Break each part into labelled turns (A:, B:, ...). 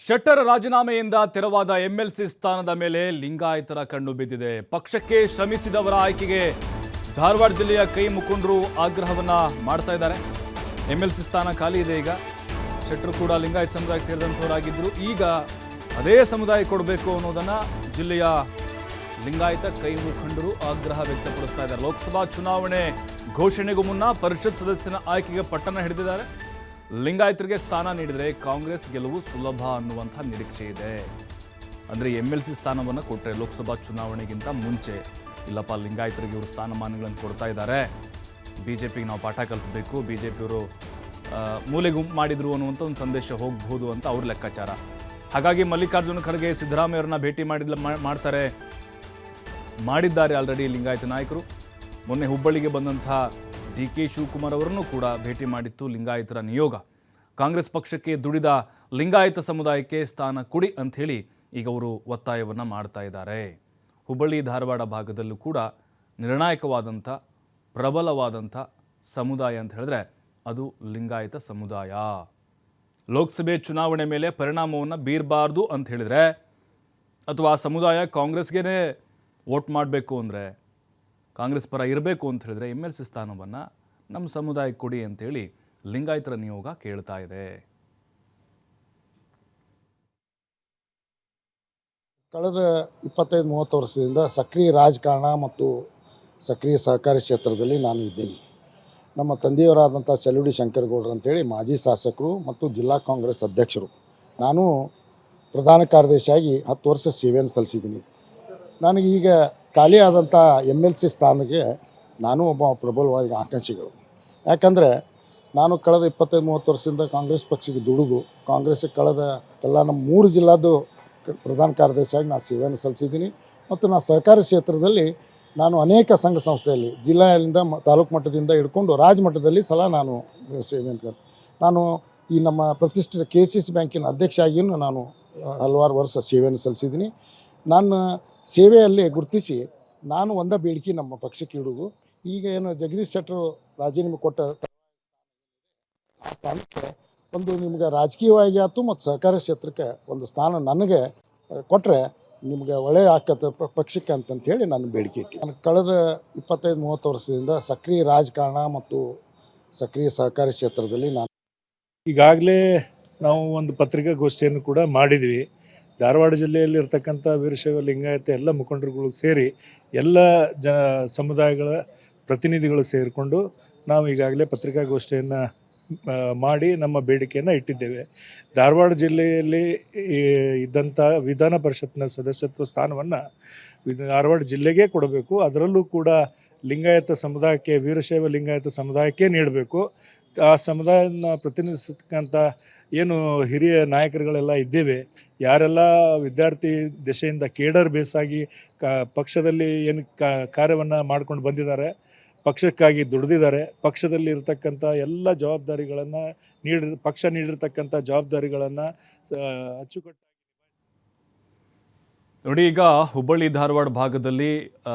A: ಶೆಟ್ಟರ್ ರಾಜೀನಾಮೆಯಿಂದ ತೆರವಾದ ಎಂಎಲ್ಸಿ ಸ್ಥಾನದ ಮೇಲೆ ಲಿಂಗಾಯತರ ಕಣ್ಣು ಬಿದ್ದಿದೆ. ಪಕ್ಷಕ್ಕೆ ಶ್ರಮಿಸಿದವರ ಆಯ್ಕೆಗೆ ಧಾರವಾಡ ಜಿಲ್ಲೆಯ ಕೈ ಮುಖಂಡರು ಆಗ್ರಹವನ್ನ ಮಾಡ್ತಾ ಇದ್ದಾರೆ. ಎಂಎಲ್ಸಿ ಸ್ಥಾನ ಖಾಲಿ ಇದೆ. ಈಗ ಶೆಟ್ಟರ್ ಕೂಡ ಲಿಂಗಾಯತ ಸಮುದಾಯಕ್ಕೆ ಸೇರಿದಂಥವರಾಗಿದ್ದರು. ಈಗ ಅದೇ ಸಮುದಾಯ ಕೊಡಬೇಕು ಅನ್ನೋದನ್ನ ಜಿಲ್ಲೆಯ ಲಿಂಗಾಯತ ಕೈ ಮುಖಂಡರು ಆಗ್ರಹ ವ್ಯಕ್ತಪಡಿಸ್ತಾ ಇದ್ದಾರೆ. ಲೋಕಸಭಾ ಚುನಾವಣೆ ಘೋಷಣೆಗೂ ಮುನ್ನ ಪರಿಷತ್ ಸದಸ್ಯನ ಆಯ್ಕೆಗೆ ಪಟ್ಟಣ ಹಿಡಿದಿದ್ದಾರೆ. ಲಿಂಗಾಯತರಿಗೆ ಸ್ಥಾನ ನೀಡಿದರೆ ಕಾಂಗ್ರೆಸ್ ಗೆಲುವು ಸುಲಭ ಅನ್ನುವಂಥ ನಿರೀಕ್ಷೆ ಇದೆ. ಅಂದರೆ ಎಂಎಲ್ಸಿ ಸ್ಥಾನವನ್ನು ಕೊಟ್ಟರೆ ಲೋಕಸಭಾ ಚುನಾವಣೆಗಿಂತ ಮುಂಚೆ ಇಲ್ಲಪ್ಪ ಲಿಂಗಾಯತರಿಗೆ ಇವರು ಸ್ಥಾನಮಾನಗಳನ್ನು ಕೊಡ್ತಾ ಇದ್ದಾರೆ, BJPಗೆ ನಾವು ಪಾಠ ಕಲಿಸಬೇಕು, BJಪಿಯವರು ಮೂಲೆಗೂ ಮಾಡಿದ್ರು ಅನ್ನುವಂಥ ಒಂದು ಸಂದೇಶ ಹೋಗಬಹುದು ಅಂತ ಅವ್ರ ಲೆಕ್ಕಾಚಾರ. ಹಾಗಾಗಿ ಮಲ್ಲಿಕಾರ್ಜುನ ಖರ್ಗೆ ಸಿದ್ದರಾಮಯ್ಯವರನ್ನ ಭೇಟಿ ಮಾಡಿದ್ದಾರೆ ಆಲ್ರೆಡಿ ಲಿಂಗಾಯತ ನಾಯಕರು. ಮೊನ್ನೆ ಹುಬ್ಬಳ್ಳಿಗೆ ಬಂದಂಥ DK ಶಿವಕುಮಾರ್ ಅವರನ್ನು ಕೂಡ ಭೇಟಿ ಮಾಡಿತ್ತು ಲಿಂಗಾಯತರ ನಿಯೋಗ. ಕಾಂಗ್ರೆಸ್ ಪಕ್ಷಕ್ಕೆ ದುಡಿದ ಲಿಂಗಾಯತ ಸಮುದಾಯಕ್ಕೆ ಸ್ಥಾನ ಕೊಡಿ ಅಂಥೇಳಿ ಈಗ ಅವರು ಒತ್ತಾಯವನ್ನು ಮಾಡ್ತಾ ಇದ್ದಾರೆ. ಹುಬ್ಬಳ್ಳಿ ಧಾರವಾಡ ಭಾಗದಲ್ಲೂ ಕೂಡ ನಿರ್ಣಾಯಕವಾದಂಥ ಪ್ರಬಲವಾದಂಥ ಸಮುದಾಯ ಅಂತ ಹೇಳಿದ್ರೆ ಅದು ಲಿಂಗಾಯತ ಸಮುದಾಯ. ಲೋಕಸಭೆ ಚುನಾವಣೆ ಮೇಲೆ ಪರಿಣಾಮವನ್ನು ಬೀರಬಾರ್ದು ಅಂತ ಹೇಳಿದರೆ ಅಥವಾ ಆ ಸಮುದಾಯ ಕಾಂಗ್ರೆಸ್ಗೆ ವೋಟ್ ಮಾಡಬೇಕು ಅಂದರೆ, ಕಾಂಗ್ರೆಸ್ ಪರ ಇರಬೇಕು ಅಂತ ಹೇಳಿದ್ರೆ MLC ಸ್ಥಾನವನ್ನು ನಮ್ಮ ಸಮುದಾಯಕ್ಕೆ ಕೊಡಿ ಅಂತೇಳಿ ಲಿಂಗಾಯತರ ನಿಯೋಗ ಕೇಳ್ತಾ ಇದೆ.
B: ಕಳೆದ 25-30 ವರ್ಷದಿಂದ ಸಕ್ರಿಯ ರಾಜಕಾರಣ ಮತ್ತು ಸಕ್ರಿಯ ಸಹಕಾರಿ ಕ್ಷೇತ್ರದಲ್ಲಿ ನಾನು ಇದ್ದೀನಿ. ನಮ್ಮ ತಂದೆಯವರಾದಂಥ ಚಲುಡಿ ಶಂಕರಗೌಡರು ಅಂತೇಳಿ ಮಾಜಿ ಶಾಸಕರು ಮತ್ತು ಜಿಲ್ಲಾ ಕಾಂಗ್ರೆಸ್ ಅಧ್ಯಕ್ಷರು. ನಾನು ಪ್ರಧಾನ ಕಾರ್ಯದರ್ಶಿಯಾಗಿ 10 ವರ್ಷ ಸೇವೆಯನ್ನು ಸಲ್ಲಿಸಿದ್ದೀನಿ. ನನಗೆ ಈಗ ಖಾಲಿ ಆದಂಥ MLC ಸ್ಥಾನಕ್ಕೆ ನಾನು ಒಬ್ಬ ಪ್ರಬಲವಾಗಿ ಆಕಾಂಕ್ಷಿಗಳು. ಯಾಕಂದರೆ ನಾನು ಕಳೆದ 25-30 ವರ್ಷದಿಂದ ಕಾಂಗ್ರೆಸ್ ಪಕ್ಷಕ್ಕೆ ದುಡಿದು ಕಾಂಗ್ರೆಸ್ಗೆ ಕಳೆದ ಎಲ್ಲ ನಮ್ಮ 3 ಜಿಲ್ಲಾದು ಪ್ರಧಾನ ಕಾರ್ಯದರ್ಶಿಯಾಗಿ ನಾನು ಸೇವೆಯನ್ನು ಸಲ್ಲಿಸಿದ್ದೀನಿ. ಮತ್ತು ನಾನು ಸಹಕಾರಿ ಕ್ಷೇತ್ರದಲ್ಲಿ ನಾನು ಅನೇಕ ಸಂಘ ಸಂಸ್ಥೆಯಲ್ಲಿ ಜಿಲ್ಲೆಯಿಂದ ತಾಲೂಕು ಮಟ್ಟದಿಂದ ಹಿಡ್ಕೊಂಡು ರಾಜ್ಯ ಮಟ್ಟದಲ್ಲಿ ನಾನು ಸೇವೆಯನ್ನು ನಾನು ಈ ನಮ್ಮ ಪ್ರತಿಷ್ಠಿತ KCC ಬ್ಯಾಂಕಿನ ಅಧ್ಯಕ್ಷ ನಾನು ಹಲವಾರು ವರ್ಷ ಸೇವೆಯನ್ನು ಸಲ್ಲಿಸಿದ್ದೀನಿ. ನನ್ನ ಸೇವೆಯಲ್ಲಿ ಗುರುತಿಸಿ ನಾನು ಒಂದೇ ಬೇಡಿಕೆ ನಮ್ಮ ಪಕ್ಷಕ್ಕೆ ಇಡುವುದು, ಈಗ ಏನು ಜಗದೀಶ್ ಶೆಟ್ಟರ್ ರಾಜೀನಾಮೆ ಕೊಟ್ಟ ಆ ಸ್ಥಾನಕ್ಕೆ ಒಂದು ನಿಮ್ಗೆ ರಾಜಕೀಯವಾಗಿ ಆಯ್ತು ಮತ್ತು ಸಹಕಾರಿ ಕ್ಷೇತ್ರಕ್ಕೆ ಒಂದು ಸ್ಥಾನ ನನಗೆ ಕೊಟ್ಟರೆ ನಿಮ್ಗೆ ಒಳ್ಳೆಯ ಆಕತ್ತೆ ಪಕ್ಷಕ್ಕೆ ಅಂತಂಥೇಳಿ ನಾನು ಬೇಡಿಕೆ ಇಟ್ಟು ನಾನು ಕಳೆದ 25-30 ವರ್ಷದಿಂದ ಸಕ್ರಿಯ ರಾಜಕಾರಣ ಮತ್ತು ಸಕ್ರಿಯ ಸಹಕಾರಿ ಕ್ಷೇತ್ರದಲ್ಲಿ ನಾನು
C: ಈಗಾಗಲೇ ನಾವು ಒಂದು ಪತ್ರಿಕಾಗೋಷ್ಠಿಯನ್ನು ಕೂಡ ಮಾಡಿದ್ವಿ. ಧಾರವಾಡ ಜಿಲ್ಲೆಯಲ್ಲಿ ಇರ್ತಕ್ಕಂಥ ವೀರಶೈವ ಲಿಂಗಾಯತ ಎಲ್ಲ ಮುಖಂಡರುಗಳು ಸೇರಿ ಎಲ್ಲ ಸಮುದಾಯಗಳ ಪ್ರತಿನಿಧಿಗಳು ಸೇರಿಕೊಂಡು ನಾವು ಈಗಾಗಲೇ ಪತ್ರಿಕಾಗೋಷ್ಠಿಯನ್ನು ಮಾಡಿ ನಮ್ಮ ಬೇಡಿಕೆಯನ್ನು ಇಟ್ಟಿದ್ದೇವೆ. ಧಾರವಾಡ ಜಿಲ್ಲೆಯಲ್ಲಿ ಇದ್ದಂಥ ವಿಧಾನ ಪರಿಷತ್ನ ಸದಸ್ಯತ್ವ ಸ್ಥಾನವನ್ನು ಧಾರವಾಡ ಜಿಲ್ಲೆಗೆ ಕೊಡಬೇಕು. ಅದರಲ್ಲೂ ಕೂಡ ಲಿಂಗಾಯತ ಸಮುದಾಯಕ್ಕೆ, ವೀರಶೈವ ಲಿಂಗಾಯತ ಸಮುದಾಯಕ್ಕೆ ನೀಡಬೇಕು. ಆ ಸಮುದಾಯನ ಪ್ರತಿನಿಧಿಸತಕ್ಕಂಥ ಏನು ಹಿರಿಯ ನಾಯಕರುಗಳೆಲ್ಲ ಇದ್ದೇವೆ, ಯಾರೆಲ್ಲ ವಿದ್ಯಾರ್ಥಿ ದಶೆಯಿಂದ ಕೇಡರ್ ಬೇಸಾಗಿ ಪಕ್ಷದಲ್ಲಿ ಏನು ಕಾರ್ಯವನ್ನು ಮಾಡ್ಕೊಂಡು ಬಂದಿದ್ದಾರೆ, ಪಕ್ಷಕ್ಕಾಗಿ ದುಡಿದಿದ್ದಾರೆ, ಪಕ್ಷದಲ್ಲಿ ಇರತಕ್ಕಂಥ ಎಲ್ಲ ಜವಾಬ್ದಾರಿಗಳನ್ನು ಪಕ್ಷ ನೀಡಿರ್ತಕ್ಕಂಥ ಜವಾಬ್ದಾರಿಗಳನ್ನು ಅಚ್ಚುಕಟ್ಟಾಗಿ
A: ನೋಡಿ. ಈಗ ಹುಬ್ಬಳ್ಳಿ ಧಾರವಾಡ ಭಾಗದಲ್ಲಿ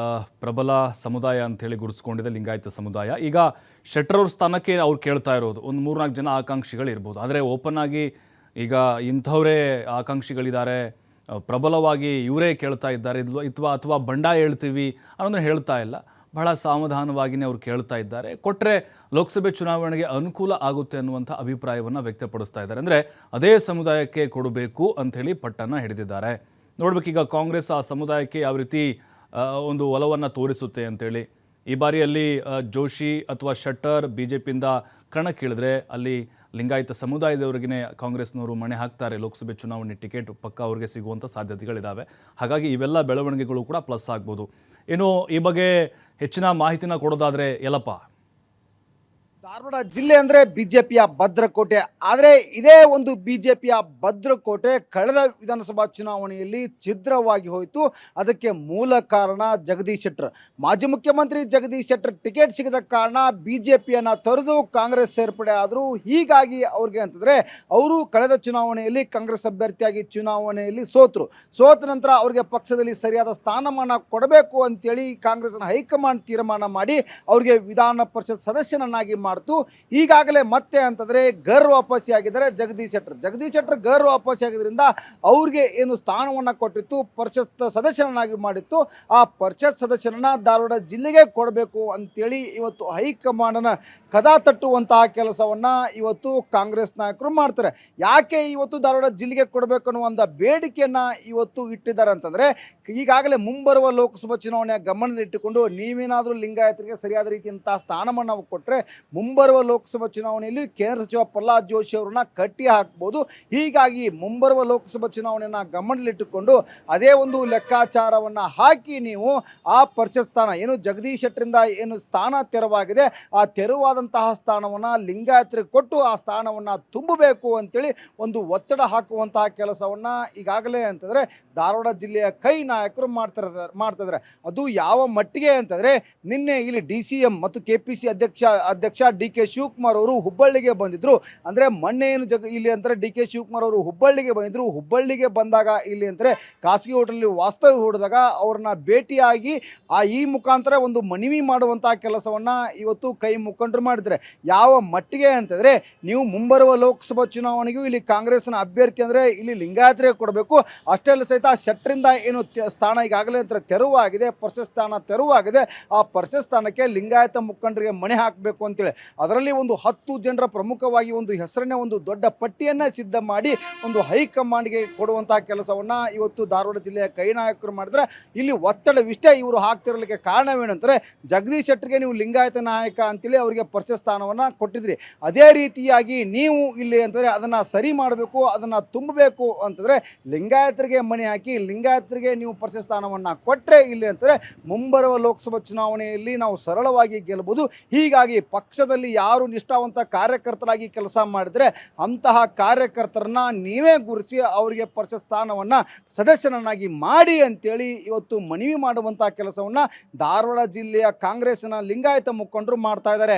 A: ಪ್ರಬಲ ಸಮುದಾಯ ಅಂಥೇಳಿ ಗುರುತಿಸ್ಕೊಂಡಿದೆ ಲಿಂಗಾಯತ ಸಮುದಾಯ. ಈಗ ಶೆಟ್ಟರ್ ಅವ್ರ ಸ್ಥಾನಕ್ಕೆ ಅವ್ರು ಕೇಳ್ತಾ ಇರೋದು ಒಂದು 3-4 ಜನ ಆಕಾಂಕ್ಷಿಗಳಿರ್ಬೋದು. ಆದರೆ ಓಪನ್ ಆಗಿ ಈಗ ಇಂಥವರೇ ಆಕಾಂಕ್ಷಿಗಳಿದ್ದಾರೆ, ಪ್ರಬಲವಾಗಿ ಇವರೇ ಕೇಳ್ತಾ ಇದ್ದಾರೆ ಅಥವಾ ಬಂಡಾಯ ಹೇಳ್ತೀವಿ ಅನ್ನೋದನ್ನ ಹೇಳ್ತಾ ಇಲ್ಲ. ಬಹಳ ಸಾವಧಾನವಾಗಿಯೇ ಅವ್ರು ಕೇಳ್ತಾ ಇದ್ದಾರೆ. ಕೊಟ್ಟರೆ ಲೋಕಸಭೆ ಚುನಾವಣೆಗೆ ಅನುಕೂಲ ಆಗುತ್ತೆ ಅನ್ನುವಂಥ ಅಭಿಪ್ರಾಯವನ್ನು ವ್ಯಕ್ತಪಡಿಸ್ತಾ ಇದ್ದಾರೆ. ಅಂದರೆ ಅದೇ ಸಮುದಾಯಕ್ಕೆ ಕೊಡಬೇಕು ಅಂಥೇಳಿ ಪಟ್ಟನ್ನು ಹಿಡಿದಿದ್ದಾರೆ. ನೋಡ್ಬೇಕೀಗ ಕಾಂಗ್ರೆಸ್ ಆ ಸಮುದಾಯಕ್ಕೆ ಯಾವ ರೀತಿ ಒಂದು ಒಲವನ್ನು ತೋರಿಸುತ್ತೆ ಅಂತೇಳಿ. ಈ ಬಾರಿಯಲ್ಲಿ ಜೋಶಿ ಅಥವಾ ಶೆಟ್ಟರ್ BJಪಿಯಿಂದ ಕಣಕ್ಕಿಳಿದ್ರೆ ಅಲ್ಲಿ ಲಿಂಗಾಯತ ಸಮುದಾಯದವರಿಗೇ ಕಾಂಗ್ರೆಸ್ನವರು ಮಣೆ ಹಾಕ್ತಾರೆ. ಲೋಕಸಭೆ ಚುನಾವಣೆ ಟಿಕೆಟ್ ಪಕ್ಕ ಅವ್ರಿಗೆ ಸಿಗುವಂಥ ಸಾಧ್ಯತೆಗಳಿದ್ದಾವೆ. ಹಾಗಾಗಿ ಇವೆಲ್ಲ ಬೆಳವಣಿಗೆಗಳು ಕೂಡ ಪ್ಲಸ್ ಆಗ್ಬೋದು. ಇನ್ನು ಈ ಬಗ್ಗೆ ಹೆಚ್ಚಿನ ಮಾಹಿತಿನ ಕೊಡೋದಾದರೆ ಎಲ್ಲಪ್ಪ,
D: ಧಾರವಾಡ ಜಿಲ್ಲೆ ಅಂದರೆ BJಪಿಯ ಭದ್ರಕೋಟೆ. ಆದರೆ ಇದೇ ಒಂದು BJಪಿಯ ಭದ್ರಕೋಟೆ ಕಳೆದ ವಿಧಾನಸಭಾ ಚುನಾವಣೆಯಲ್ಲಿ ಛಿದ್ರವಾಗಿ ಹೋಯಿತು. ಅದಕ್ಕೆ ಮೂಲ ಕಾರಣ ಜಗದೀಶ್ ಶೆಟ್ಟರ್. ಮಾಜಿ ಮುಖ್ಯಮಂತ್ರಿ ಜಗದೀಶ್ ಶೆಟ್ಟರ್ ಟಿಕೆಟ್ ಸಿಗದ ಕಾರಣ BJಪಿಯನ್ನು ತೊರೆದು ಕಾಂಗ್ರೆಸ್ ಸೇರ್ಪಡೆ ಆದರು. ಹೀಗಾಗಿ ಅವ್ರಿಗೆ ಅಂತಂದರೆ ಅವರು ಕಳೆದ ಚುನಾವಣೆಯಲ್ಲಿ ಕಾಂಗ್ರೆಸ್ ಅಭ್ಯರ್ಥಿಯಾಗಿ ಚುನಾವಣೆಯಲ್ಲಿ ಸೋತ ನಂತರ ಅವರಿಗೆ ಪಕ್ಷದಲ್ಲಿ ಸರಿಯಾದ ಸ್ಥಾನಮಾನ ಕೊಡಬೇಕು ಅಂತೇಳಿ ಕಾಂಗ್ರೆಸ್ನ ಹೈಕಮಾಂಡ್ ತೀರ್ಮಾನ ಮಾಡಿ ಅವರಿಗೆ ವಿಧಾನ ಪರಿಷತ್ ಸದಸ್ಯನನ್ನಾಗಿ ಮಾಡ್ತು. ಈಗಾಗಲೇ ಮತ್ತೆ ಅಂತಂದರೆ ಗರ್ ವಾಪಸ್ಸಿಯಾಗಿದ್ದಾರೆ ಜಗದೀಶ್ ಶೆಟ್ಟರ್ ಗರ್ ವಾಪಸ್ಸಿಯಾಗಿದ್ದರಿಂದ ಅವ್ರಿಗೆ ಏನು ಸ್ಥಾನವನ್ನು ಕೊಟ್ಟಿತ್ತು, ಪರಿಷತ್ ಸದಸ್ಯರನ್ನಾಗಿ ಮಾಡಿತ್ತು, ಆ ಪರಿಷತ್ ಸದಸ್ಯರನ್ನ ಧಾರವಾಡ ಜಿಲ್ಲೆಗೆ ಕೊಡಬೇಕು ಅಂತೇಳಿ ಇವತ್ತು ಹೈಕಮಾಂಡನ ಕದ ತಟ್ಟುವಂತಹ ಕೆಲಸವನ್ನು ಇವತ್ತು ಕಾಂಗ್ರೆಸ್ ನಾಯಕರು ಮಾಡ್ತಾರೆ. ಯಾಕೆ ಇವತ್ತು ಧಾರವಾಡ ಜಿಲ್ಲೆಗೆ ಕೊಡಬೇಕು ಅನ್ನೋ ಒಂದು ಬೇಡಿಕೆಯನ್ನು ಇವತ್ತು ಇಟ್ಟಿದ್ದಾರೆ ಅಂತಂದರೆ, ಈಗಾಗಲೇ ಮುಂಬರುವ ಲೋಕಸಭಾ ಚುನಾವಣೆಯ ಗಮನದಲ್ಲಿಟ್ಟುಕೊಂಡು ನೀವೇನಾದರೂ ಲಿಂಗಾಯತರಿಗೆ ಸರಿಯಾದ ರೀತಿಯಂತಹ ಸ್ಥಾನಮಾನ ಕೊಟ್ಟರೆ ಮುಂಬರುವ ಲೋಕಸಭಾ ಚುನಾವಣೆಯಲ್ಲಿ ಕೇಂದ್ರ ಸಚಿವ ಪ್ರಹ್ಲಾದ್ ಜೋಶಿ ಅವರನ್ನ ಕಟ್ಟಿ ಹಾಕ್ಬೋದು. ಹೀಗಾಗಿ ಮುಂಬರುವ ಲೋಕಸಭಾ ಚುನಾವಣೆಯನ್ನು ಗಮನದಲ್ಲಿಟ್ಟುಕೊಂಡು ಅದೇ ಒಂದು ಲೆಕ್ಕಾಚಾರವನ್ನು ಹಾಕಿ ನೀವು ಆ ಪರಿಷತ್ ಸ್ಥಾನ ಏನು ಜಗದೀಶ್ ಶೆಟ್ಟರಿಂದ ಏನು ಸ್ಥಾನ ತೆರವಾಗಿದೆ, ಆ ತೆರವಾದಂತಹ ಸ್ಥಾನವನ್ನು ಲಿಂಗಾಯತರಿಗೆ ಕೊಟ್ಟು ಆ ಸ್ಥಾನವನ್ನು ತುಂಬಬೇಕು ಅಂತೇಳಿ ಒಂದು ಒತ್ತಡ ಹಾಕುವಂತಹ ಕೆಲಸವನ್ನು ಈಗಾಗಲೇ ಅಂತಂದರೆ ಧಾರವಾಡ ಜಿಲ್ಲೆಯ ಕೈ ನಾಯಕರು ಮಾಡ್ತಿದ್ದಾರೆ. ಅದು ಯಾವ ಮಟ್ಟಿಗೆ ಅಂತಂದರೆ, ನಿನ್ನೆ ಇಲ್ಲಿ DCM ಮತ್ತು KPC ಅಧ್ಯಕ್ಷ DK ಶಿವಕುಮಾರ್ ಅವರು ಹುಬ್ಬಳ್ಳಿಗೆ ಬಂದಿದ್ದರು. ಅಂದರೆ ಮೊನ್ನೆ ಏನು ಇಲ್ಲಿ ಅಂತಾರೆ DK ಶಿವಕುಮಾರ್ ಅವರು ಹುಬ್ಬಳ್ಳಿಗೆ ಬಂದಿದ್ದರು. ಹುಬ್ಬಳ್ಳಿಗೆ ಬಂದಾಗ ಇಲ್ಲಿ ಅಂತಾರೆ ಖಾಸಗಿ ಹೋಟೆಲ್ ವಾಸ್ತವ್ಯ ಹೂಡಿದಾಗ ಅವ್ರನ್ನ ಭೇಟಿಯಾಗಿ ಈ ಮುಖಾಂತರ ಒಂದು ಮನವಿ ಮಾಡುವಂತಹ ಕೆಲಸವನ್ನು ಇವತ್ತು ಕೈ ಮುಖಂಡರು ಮಾಡಿದ್ದಾರೆ. ಯಾವ ಮಟ್ಟಿಗೆ ಅಂತಂದರೆ, ನೀವು ಮುಂಬರುವ ಲೋಕಸಭಾ ಚುನಾವಣೆಗೂ ಇಲ್ಲಿ ಕಾಂಗ್ರೆಸ್ನ ಅಭ್ಯರ್ಥಿ ಅಂದರೆ ಇಲ್ಲಿ ಲಿಂಗಾಯತರಿಗೆ ಕೊಡಬೇಕು. ಅಷ್ಟೇ ಅಲ್ಲ ಸಹಿತ ಶೆಟ್ಟರಿಂದ ಏನು ಸ್ಥಾನ ಈಗಾಗಲೇ ಅಂತ ತೆರವಾಗಿದೆ, ಪರಿಷತ್ ಸ್ಥಾನ ತೆರವಾಗಿದೆ, ಆ ಪರಿಷತ್ ಸ್ಥಾನಕ್ಕೆ ಲಿಂಗಾಯತ ಮುಖಂಡರಿಗೆ ಮಣೆ ಹಾಕಬೇಕು ಅಂತೇಳಿ ಅದರಲ್ಲಿ ಒಂದು 10 ಜನರ ಪ್ರಮುಖವಾಗಿ ಒಂದು ಹೆಸರನ್ನೇ ಒಂದು ದೊಡ್ಡ ಪಟ್ಟಿಯನ್ನು ಸಿದ್ಧ ಮಾಡಿ ಒಂದು ಹೈಕಮಾಂಡ್ಗೆ ಕೊಡುವಂತಹ ಕೆಲಸವನ್ನು ಇವತ್ತು ಧಾರವಾಡ ಜಿಲ್ಲೆಯ ಕೈ ನಾಯಕರು ಮಾಡಿದ್ರೆ, ಇಲ್ಲಿ ಒತ್ತಡವಿಷ್ಟೇ ಇವರು ಹಾಕ್ತಿರಲಿಕ್ಕೆ ಕಾರಣವೇನಂದರೆ, ಜಗದೀಶ್ ಶೆಟ್ಟರ್ಗೆ ನೀವು ಲಿಂಗಾಯತ ನಾಯಕ ಅಂತೇಳಿ ಅವರಿಗೆ ಪರಿಷತ್ ಸ್ಥಾನವನ್ನು ಕೊಟ್ಟಿದ್ರಿ. ಅದೇ ರೀತಿಯಾಗಿ ನೀವು ಇಲ್ಲಿ ಅಂತಂದರೆ ಅದನ್ನು ಸರಿ ಮಾಡಬೇಕು, ಅದನ್ನು ತುಂಬಬೇಕು ಅಂತಂದರೆ ಲಿಂಗಾಯತರಿಗೆ ಮಣೆ ಹಾಕಿ ಲಿಂಗಾಯತರಿಗೆ ನೀವು ಪರಿಷತ್ ಸ್ಥಾನವನ್ನು ಕೊಟ್ಟರೆ ಇಲ್ಲಿ ಅಂತಂದರೆ ಮುಂಬರುವ ಲೋಕಸಭಾ ಚುನಾವಣೆಯಲ್ಲಿ ನಾವು ಸರಳವಾಗಿ ಗೆಲ್ಲಬಹುದು. ಹೀಗಾಗಿ ಪಕ್ಷದಲ್ಲಿ ಯಾರು ನಿಷ್ಠಾವಂತ ಕಾರ್ಯಕರ್ತರಾಗಿ ಕೆಲಸ ಮಾಡಿದರೆ ಅಂತಹ ಕಾರ್ಯಕರ್ತರನ್ನ ನೀವೇ ಗುರುತಿಸಿ ಅವರಿಗೆ ಪರಿಷತ್ ಸ್ಥಾನವನ್ನು ಸದಸ್ಯರನ್ನಾಗಿ ಮಾಡಿ ಅಂತೇಳಿ ಇವತ್ತು ಮನವಿ ಮಾಡುವಂಥ ಕೆಲಸವನ್ನು ಧಾರವಾಡ ಜಿಲ್ಲೆಯ ಕಾಂಗ್ರೆಸ್ಸಿನ ಲಿಂಗಾಯತ ಮುಖಂಡರು ಮಾಡ್ತಾ ಇದ್ದಾರೆ.